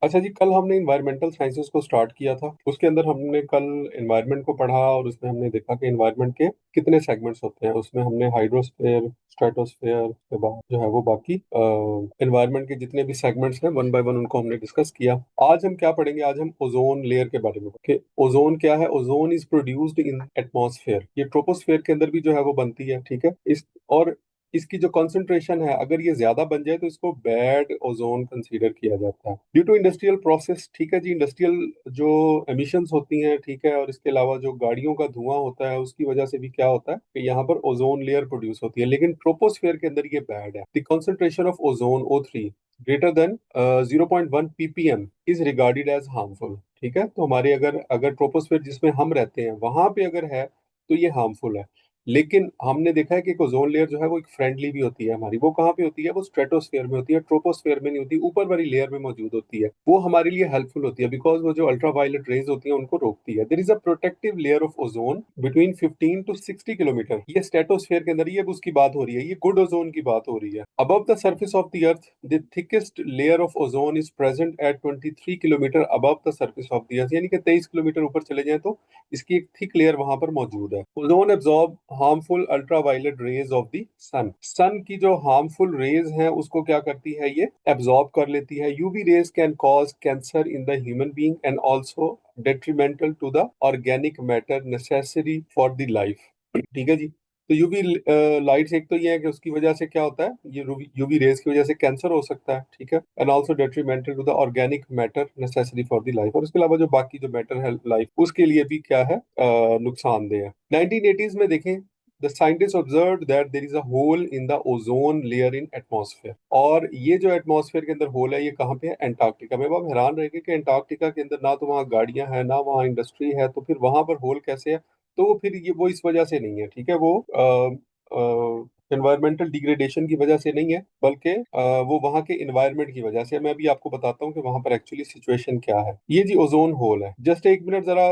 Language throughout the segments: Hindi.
अच्छा जी, कल हमने इन्वायरमेंटल साइंसेस को स्टार्ट किया था। उसके अंदर हमने कल इन्वायरमेंट को पढ़ा और उसमें हमने देखा कि इन्वायरमेंट के कितने सेगमेंट्स होते हैं। उसमें हमने हाइड्रोस्फेयर, स्ट्रेटोस्फेयर के बाद जो है वो बाकी इन्वायरमेंट के जितने भी सेगमेंट्स हैं वन बाय वन उनको हमने डिस्कस किया। आज हम क्या पढ़ेंगे? आज हम ओजोन लेयर के बारे में कि ओजोन क्या है। Ozone is produced in atmosphere. ये ट्रोपोस्फेयर के अंदर भी जो है वो बनती है, ठीक है। इस और इसकी जो कंसंट्रेशन है, अगर ये ज्यादा बन जाए तो इसको बैड ओजोन कंसीडर किया जाता है ड्यू टू इंडस्ट्रियल प्रोसेस। ठीक है जी, इंडस्ट्रियल जो एमिशंस होती हैं, ठीक है, और इसके अलावा जो गाड़ियों का धुआं होता है उसकी वजह से भी क्या होता है कि यहाँ पर ओजोन लेयर प्रोड्यूस होती है। लेकिन ट्रोपोस्फेयर के अंदर ये बैड है। The concentration of ozone O3 greater than 0.1 ppm is regarded as harmful. ठीक है, तो हमारे अगर अगर ट्रोपोस्फेयर जिसमें हम रहते हैं वहां पे अगर है तो ये हार्मफुल है। लेकिन हमने देखा है कि ओजोन लेयर जो है वो एक फ्रेंडली भी होती है हमारी। वो कहाँ पे होती है? वो स्ट्रेटोस्फेयर में होती है, ट्रोपोस्फेयर में नहीं होती, ऊपर वाली लेयर में मौजूद होती है। वो हमारे लिए हेल्पफुल होती है बिकॉज वो जो अल्ट्रावायलेट रेज होती है उनको रोकती है। There is a protective layer of ozone between 15 to 60 kilometre. ये स्ट्रेटोस्फेयर के अंदर, ये अब उसकी बात हो रही है, ये गुड ओजोन की बात हो रही है। Above the surface of the earth the thickest layer of ozone is present at 23 kilometre above the surface of the earth. यानी कि 23 किलोमीटर ऊपर चले जाए तो इसकी एक थिक लेयर वहां पर मौजूद है। Ozone absorb harmful ultraviolet rays of the sun. Sun की जो हार्मफुल रेज हैं उसको क्या करती है? ये एब्जॉर्ब कर लेती है। UV rays can cause cancer in the human being and also detrimental to the organic matter necessary for the life। ठीक है जी। तो यूवी लाइट्स, एक तो ये है कि उसकी वजह से क्या होता है, ये यूवी रेज की वजह से कैंसर हो सकता है, ठीक है, and also detrimental to the organic matter necessary for the life. और उसके अलावा जो बाकी जो मैटर है लाइफ उसके लिए भी क्या है, नुकसानदेह है। 1980s में देखें, the scientist observe that there is a hole in the ozone layer in atmosphere. और ये जो एटमॉस्फेयर के अंदर होल है ये कहाँ पे है? एंटार्क्टिका में। अब आप हैरान रहेंगे कि एंटार्क्टिका के अंदर ना तो वहाँ गाड़ियां हैं ना वहाँ इंडस्ट्री है, तो फिर वहां पर होल कैसे है? तो वो फिर ये वो इस वजह से नहीं है, ठीक है, वो एनवायरमेंटल डिग्रेडेशन की वजह से नहीं है, बल्कि वो वहाँ के एनवायरमेंट की वजह से। मैं अभी आपको बताता हूँ कि वहां पर एक्चुअली सिचुएशन क्या है। ये जी ओजोन होल है। जस्ट एक मिनट जरा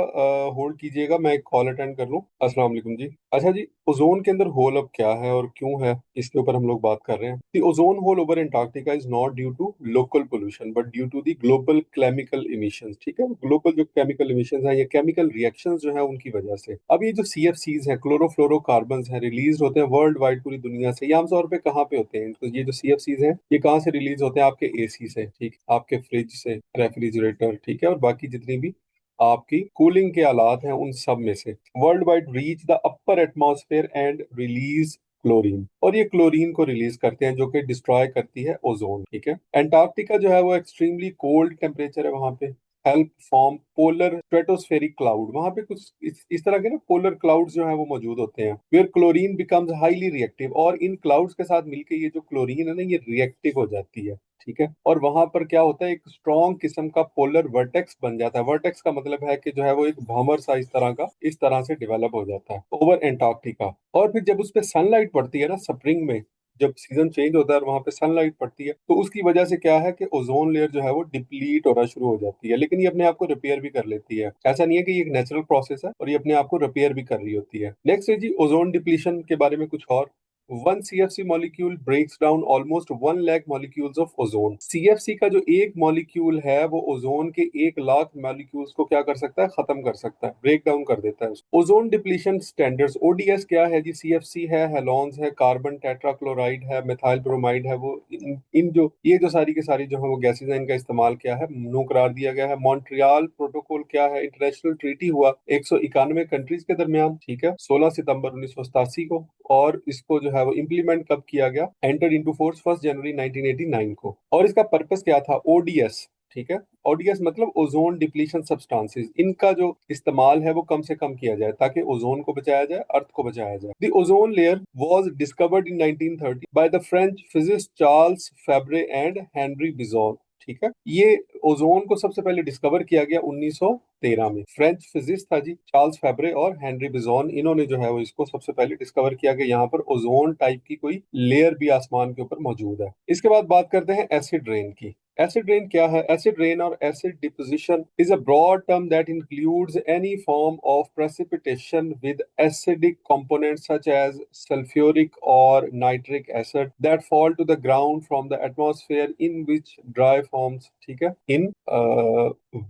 होल्ड कीजिएगा, मैं एक कॉल अटेंड कर लूँ। अस्सलाम वालेकुम जी। अच्छा जी, ओजोन के अंदर होल अब क्या है और क्यों है, इसके ऊपर हम लोग बात कर रहे हैं। The ozone hole over Antarctica is not due to local pollution but due to the global chemical emissions. ठीक है, ग्लोबल जो केमिकल इमिशंस है, ये केमिकल रिएक्शंस जो है उनकी वजह से। अब ये जो CFCs हैं, क्लोरोफ्लोरोकार्बन्स हैं, रिलीज होते हैं वर्ल्ड वाइड पूरी दुनिया से। ये आमतौर पे कहाँ पे होते हैं? तो ये जो CFCs हैं ये कहाँ से रिलीज होते हैं? आपके AC से, ठीक, आपके फ्रिज से, रेफ्रिजरेटर, ठीक है, और बाकी जितनी भी आपकी कूलिंग के आलात हैं उन सब में से। World wide reach the upper atmosphere and release chlorine. और ये क्लोरीन को रिलीज करते हैं जो कि डिस्ट्रॉय करती है ओजोन। ठीक है, एंटार्क्टिका जो है वो एक्सट्रीमली कोल्ड टेम्परेचर है वहां पे। Help form polar stratospheric cloud. वहां पे कुछ इस तरह के ना पोलर क्लाउड्स जो है वो मौजूद होते हैं, where chlorine becomes highly reactive. और इन क्लाउड्स के साथ मिलकर ये जो क्लोरीन है ना, ये रिएक्टिव हो जाती है। ठीक है, और वहां पर क्या होता है, एक स्ट्रॉन्ग किस्म का पोलर वर्टेक्स बन जाता है। वर्टेक्स का मतलब है कि जो है वो एक भंवर सा इस तरह का, इस तरह से डेवलप हो जाता है ओवर एंटार्क्टिका। और फिर जब उस पर सनलाइट पड़ती है ना स्प्रिंग में, जब सीजन चेंज होता है और वहां पे सनलाइट पड़ती है, तो उसकी वजह से क्या है कि ओजोन लेयर जो है वो डिप्लीट होना शुरू हो जाती है। लेकिन ये अपने आप को रिपेयर भी कर लेती है। ऐसा नहीं है कि ये एक नेचुरल प्रोसेस है, और ये अपने आप को रिपेयर भी कर रही होती है। नेक्स्ट है जी ओजोन डिप्लीशन के बारे में कुछ और। One CFC molecule breaks down almost 1 lakh molecules of ozone. CFC का जो एक मॉलिक्यूल है वो ओजोन के 1 लाख मॉलिक्यूल्स को क्या कर सकता है? खत्म कर सकता है, ब्रेक डाउन कर देता है। ओजोन डिप्लीशन स्टैंडर्ड्स ODS क्या है जी? CFC है, हेलोन्स है, कार्बन टेट्राक्लोराइड है, मिथाइल ब्रोमाइड है। वो इन जो ये जो सारी की सारी जो है वो गैसेज हैं, इनका इस्तेमाल क्या है? नो करार दिया गया है। मॉन्ट्रियल प्रोटोकॉल क्या है? इंटरनेशनल ट्रीटी हुआ 191 कंट्रीज के दरमियान, ठीक है, 16 सितंबर 1987 को। और इसको जो है वो इम्प्लीमेंट कब किया गया? एंटर इनटू फोर्स 1 जनवरी 1989 को। और इसका पर्पस क्या था? ODS, ठीक है, ODS मतलब ओजोन डिप्लीशन सब्सटेंसेस। इनका जो इस्तेमाल है वो कम से कम किया जाए ताकि ओजोन को बचाया जाए, अर्थ को बचाया जाए। The ozone layer was discovered in 1930 by the French physicist Charles Fabry and Henri Buisson. ठीक है, ये ओजोन को सबसे पहले डिस्कवर किया गया 1913 में। फ्रेंच फिजिस्ट था जी चार्ल्स फेब्रे और हेनरी बिजॉन, इन्होंने जो है वो इसको सबसे पहले डिस्कवर किया कि यहाँ पर ओजोन टाइप की कोई लेयर भी आसमान के ऊपर मौजूद है। इसके बाद बात करते हैं एसिड रेन की। एसिड रेन क्या है? एसिड रेन और acid deposition is a broad term that includes any form of precipitation with acidic components such as sulfuric or nitric acid that fall to the ground from the atmosphere in which dry forms, ठीक है, in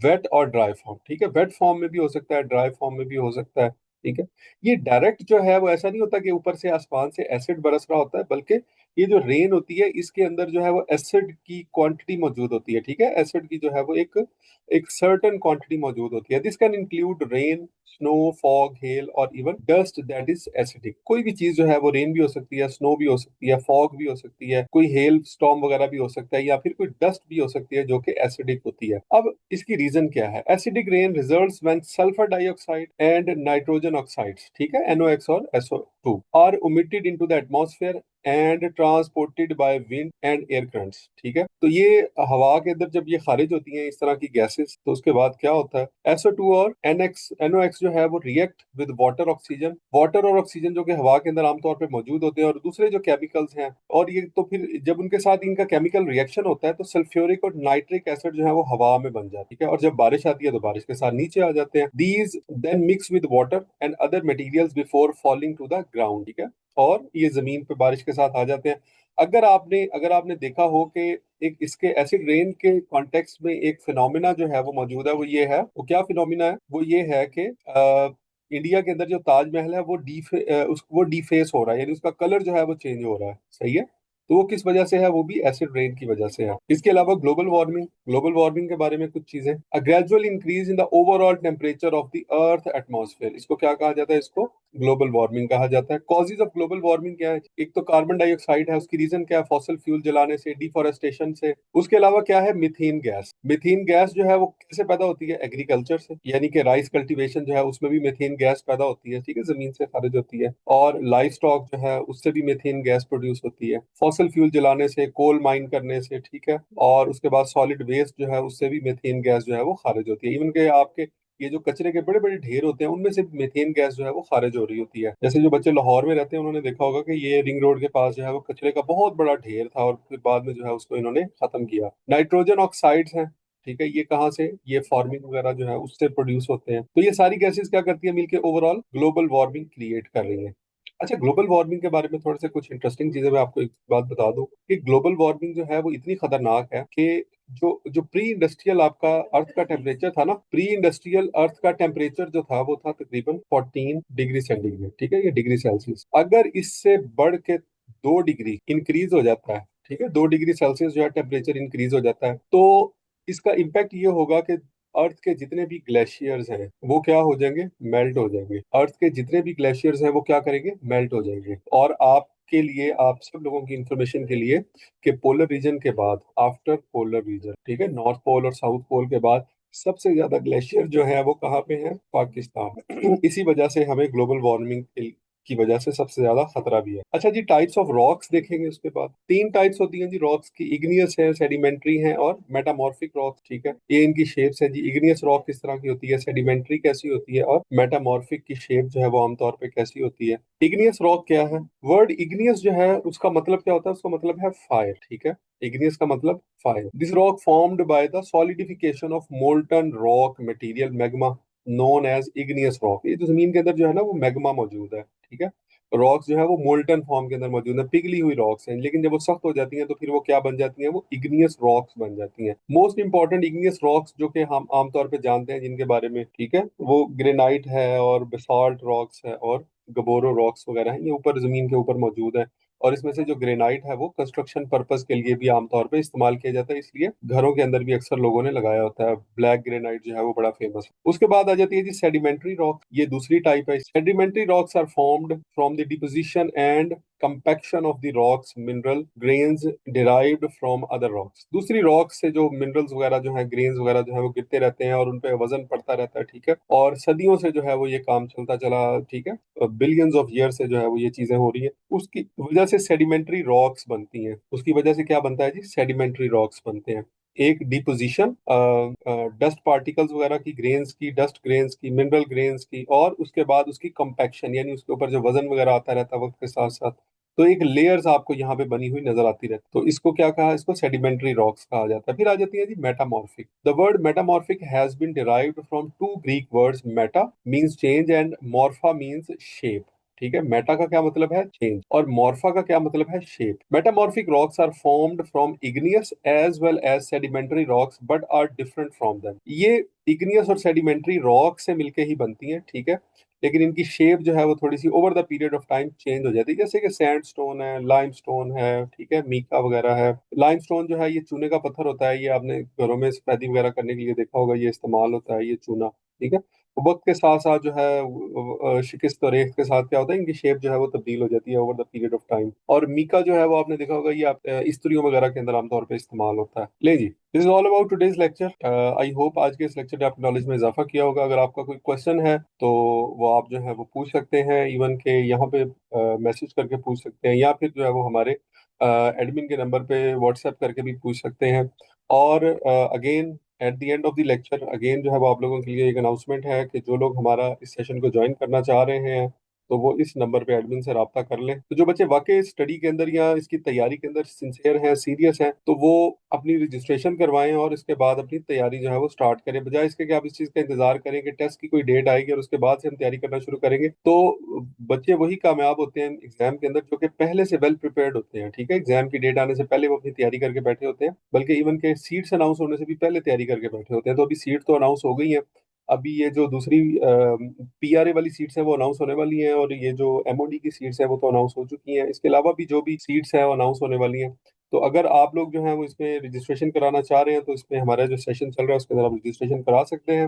वेट और ड्राई फॉर्म, ठीक है, वेट फॉर्म में भी हो सकता है, ड्राई फॉर्म में भी हो सकता है, ठीक है। ये डायरेक्ट जो है वो ऐसा नहीं होता कि ऊपर से आसमान से एसिड बरस रहा होता है, बल्कि ये जो रेन होती है इसके अंदर जो है वो एसिड की क्वांटिटी मौजूद होती है, ठीक है, एसिड की जो है वो एक एक सर्टेन क्वांटिटी मौजूद होती है। This can include rain, snow, fog, hail और even dust that is acidic. कोई भी चीज जो है वो रेन भी हो सकती है, स्नो भी हो सकती है, फॉग भी हो सकती है, कोई हेल स्टॉर्म वगैरह भी हो सकता है, या फिर कोई डस्ट भी हो सकती है जो कि एसिडिक होती है। अब इसकी रीजन क्या है? Acidic rain results when sulphur dioxide and nitrogen oxides, ठीक है, NOx और SO2 are omitted into the atmosphere and transported by wind and air currents, ठीक है। तो ये हवा के अंदर जब ये खारिज होती हैं इस तरह की गैसेस, तो उसके बाद क्या होता है? SO2 और NOx जो है वो react with water, oxygen, water और ऑक्सीजन जो कि हवा के अंदर आमतौर पे मौजूद होते हैं, और दूसरे जो केमिकल्स हैं, और ये तो फिर जब उनके साथ इनका केमिकल रिएक्शन होता है तो सल्फ्यूरिक और नाइट्रिक एसिड जो है वो हवा में बन जाती है, और जब बारिश आती है तो बारिश के साथ नीचे आ जाते हैं। These then mix with water and other materials before falling to the ground, ठीक है, और ये जमीन पे बारिश के साथ आ जाते हैं। अगर आपने देखा हो कि एक इसके एसिड रेन के कॉन्टेक्स्ट में एक फिनोमिना जो है वो मौजूद है, वो ये है, वो क्या फिनोमिना है? वो ये है कि इंडिया के अंदर जो ताजमहल है वो वो डीफेस हो रहा है, यानी उसका कलर जो है वो चेंज हो रहा है, सही है। तो वो किस वजह से है? वो भी एसिड रेन की वजह से है। इसके अलावा ग्लोबल वार्मिंग के बारे में कुछ चीजें, a gradual increase in the overall temperature of the earth atmosphere, इसको क्या कहा जाता है? इसको ग्लोबल वार्मिंग कहा जाता है। कॉजेज ऑफ ग्लोबल वार्मिंग क्या है? एक तो कार्बन डाइऑक्साइड है, उसकी रीजन क्या है? फॉसिल फ्यूल जलाने से, डिफोरेस्टेशन से। उसके अलावा क्या है? Methane gas. मीथेन गैस जो है वो कैसे पैदा होती है? एग्रीकल्चर से, यानी कि राइस कल्टीवेशन जो है उसमें भी मीथेन गैस पैदा होती है, ठीक है, जमीन से खारिज होती है। और लाइफ स्टॉक जो है उससे भी मीथेन गैस प्रोड्यूस होती है, फॉसिल फ्यूल जलाने से, कोल माइन करने से, ठीक है। और उसके बाद सॉलिड वेस्ट जो है उससे भी मीथेन गैस जो है वो खारिज होती है। इवन के आपके ये जो कचरे के बड़े बड़े ढेर होते हैं उनमें से मीथेन गैस जो है वो खारिज हो रही होती है। जैसे जो बच्चे लाहौर में रहते हैं उन्होंने देखा होगा कि ये रिंग रोड के पास जो है वो कचरे का बहुत बड़ा ढेर था, और फिर बाद में जो है उसको इन्होंने खत्म किया। नाइट्रोजन ऑक्साइड्स हैं, ठीक है, ये कहाँ से? ये फार्मिंग वगैरह जो है उससे प्रोड्यूस होते हैं। तो ये सारी गैसेस क्या करती है? मिलके ओवरऑल ग्लोबल वार्मिंग क्रिएट कर रही है। अच्छा, ग्लोबल वार्मिंग के बारे में थोड़े से कुछ इंटरेस्टिंग चीजें मैं आपको एक बात बता दूं कि ग्लोबल वार्मिंग जो है वो इतनी खतरनाक है कि जो जो प्री इंडस्ट्रियल आपका अर्थ का टेम्परेचर था ना, प्री इंडस्ट्रियल अर्थ का टेम्परेचर जो था वो था तकरीबन 14 डिग्री सेंटीग्रेड, ठीक है, ये डिग्री सेल्सियस। अगर इससे बढ़ के 2 डिग्री इंक्रीज हो जाता है, ठीक है, 2 डिग्री सेल्सियस जो है टेम्परेचर इंक्रीज हो जाता है, तो इसका इम्पैक्ट ये होगा कि अर्थ के जितने भी ग्लेशियर्स हैं वो क्या हो जाएंगे? मेल्ट हो जाएंगे। अर्थ के जितने भी ग्लेशियर्स हैं वो क्या करेंगे? मेल्ट हो जाएंगे। और आपके लिए, आप सब लोगों की इंफॉर्मेशन के लिए, कि पोलर रीजन के बाद, आफ्टर पोलर रीजन, ठीक है, नॉर्थ पोल और साउथ पोल के बाद सबसे ज्यादा ग्लेशियर जो है वो कहाँ पे है? पाकिस्तान। इसी वजह से हमें ग्लोबल वार्मिंग की वजह से सबसे ज्यादा खतरा भी है। अच्छा जी, टाइप्स ऑफ रॉक्स देखेंगे उसके बाद। 3 टाइप्स होती हैं जी रॉक्स की, इग्नियस है, सेडिमेंट्री है और मेटामॉर्फिक रॉक्स, ठीक है। ये इनकी शेप्स है जी। इग्नियस रॉक किस तरह की होती है, सेडिमेंट्री कैसी होती है, और मेटामॉर्फिक की शेप जो है वो आमतौर पे कैसी होती है। इग्नियस रॉक क्या है? वर्ड इग्नियस जो है उसका मतलब क्या होता है? उसका मतलब है फायर, ठीक है। इग्नियस का मतलब fire. This rock formed by the solidification of molten rock material magma known as igneous rock. ये जो जमीन के अंदर जो है ना वो मैग्मा मौजूद है, ठीक है। रॉक्स जो है वो मोल्टन फॉर्म के अंदर मौजूद है, पिघली हुई रॉक्स हैं, लेकिन जब वो सख्त हो जाती हैं तो फिर वो क्या बन जाती हैं? वो इग्नियस रॉक्स बन जाती हैं। मोस्ट इंपॉर्टेंट इग्नियस रॉक्स जो कि हम आमतौर पे जानते हैं जिनके बारे में, ठीक है, वो ग्रेनाइट है और बेसाल्ट रॉक्स है और गबोरो रॉक्स वगैरह हैं, ये ऊपर जमीन के ऊपर मौजूद है। और इसमें से जो ग्रेनाइट है वो कंस्ट्रक्शन पर्पस के लिए भी आमतौर पे इस्तेमाल किया जाता है, इसलिए घरों के अंदर भी अक्सर लोगों ने लगाया होता है। ब्लैक ग्रेनाइट जो है वो बड़ा फेमस है। उसके बाद आ जाती है जी सेडिमेंट्री रॉक, ये दूसरी टाइप है। Sedimentary rocks are formed from the deposition and compaction of the rocks mineral grains derived from other rocks. दूसरी रॉक्स से जो मिनरल्स वगैरह जो है, ग्रेन्स वगैरह जो है वो गिरते रहते हैं और उन पे वजन पड़ता रहता है, ठीक है। और सदियों से जो है वो ये काम चलता चला, ठीक है, बिलियंस ऑफ ईयर से जो है वो ये चीजें हो रही है। उसकी वजह से सेडिमेंट्री रॉक्स बनती हैं। उसकी वजह से क्या बनता है जी? सेडिमेंट्री रॉक्स बनते हैं। एक डिपोजिशन डस्ट पार्टिकल्स वगैरह की, ग्रेन्स की, डस्ट ग्रेन्स की, मिनरल ग्रेन्स की, और उसके बाद उसकी कंपैक्शन, यानी उसके ऊपर जो वजन वगैरह आता रहता है वक्त के साथ साथ, तो एक लेयर्स आपको यहाँ पे बनी हुई नजर आती रहती है। तो इसको क्या कहा, इसको सेडिमेंट्री रॉक्स कहा जाता है। फिर आ जाती है जी metamorphic. The word metamorphic has been derived from two Greek words, meta means change and morpha means shape. ठीक है, मेटा का क्या मतलब है, चेंज, और मॉर्फा का क्या मतलब है, shape. Metamorphic rocks are formed from igneous as well as sedimentary rocks but are different from them. ये इग्नियस और सेडिमेंट्री रॉक से मिलके ही बनती हैं, ठीक है, लेकिन इनकी शेप जो है वो थोड़ी सी over the period of time change हो जाती है। जैसे कि सैंडस्टोन है, लाइमस्टोन है, ठीक है, मीका वगैरह है। लाइमस्टोन जो है ये चूने का पत्थर होता है, ये आपने घरों में सफेदी वगैरह करने के लिए देखा होगा, ये इस्तेमाल होता है ये चूना। ठीक है, तो वक्त के साथ साथ जो है शिकिस्त और रेत के साथ क्या होता है, इनकी शेप जो है वो तब्दील हो जाती है over the period of time. और मीका जो है वो आपने देखा होगा, ये आप इस्त्रियों वगैरह के अंदर आमतौर पर इस्तेमाल होता है। ले जी, this is all about today's lecture. I hope आज के इस लेक्चर ने आपकी नॉलेज में इजाफा किया होगा। अगर आपका कोई क्वेश्चन है तो वो आप जो है वो पूछ सकते हैं, इवन के यहाँ पे मैसेज करके पूछ सकते हैं, या फिर जो है वो हमारे एडमिन के नंबर पे व्हाट्सएप करके भी पूछ सकते हैं। और again at the end of the lecture again जो है वो आप लोगों के लिए एक अनाउंसमेंट है कि जो लोग हमारा इस सेशन को ज्वाइन करना चाह रहे हैं तो वो इस नंबर पे एडमिन से रब्ता कर लें। तो जो बच्चे वाकई स्टडी के अंदर या इसकी तैयारी के अंदर सिंसियर हैं, सीरियस हैं, तो वो अपनी रजिस्ट्रेशन करवाएं और इसके बाद अपनी तैयारी जो है वो स्टार्ट करें, बजाय इसके कि आप इस चीज़ का इंतजार करें कि टेस्ट की कोई डेट आएगी और उसके बाद से हम तैयारी करना शुरू करेंगे। तो बच्चे वही कामयाब होते हैं एग्जाम के अंदर जो कि पहले से वेल प्रिपेयर्ड होते हैं। ठीक है, एग्जाम की डेट आने से पहले वो अपनी तैयारी करके बैठे होते हैं, बल्कि इवन के सीट्स अनाउंस होने से भी पहले तैयारी करके बैठे होते हैं। तो अभी सीट तो अनाउंस हो गई है, अभी ये जो दूसरी पीआरए वाली सीट्स हैं वो अनाउंस होने वाली हैं, और ये जो एमओडी की सीट्स हैं वो तो अनाउंस हो चुकी हैं। इसके अलावा भी जो भी सीट्स हैं वो अनाउंस होने वाली हैं। तो अगर आप लोग जो हैं वो इसमें रजिस्ट्रेशन कराना चाह रहे हैं तो इसमें हमारा जो सेशन चल रहा है उसके अंदर आप रजिस्ट्रेशन करा सकते हैं।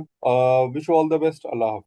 Wish all the best. अल्लाह हाफ़िज़।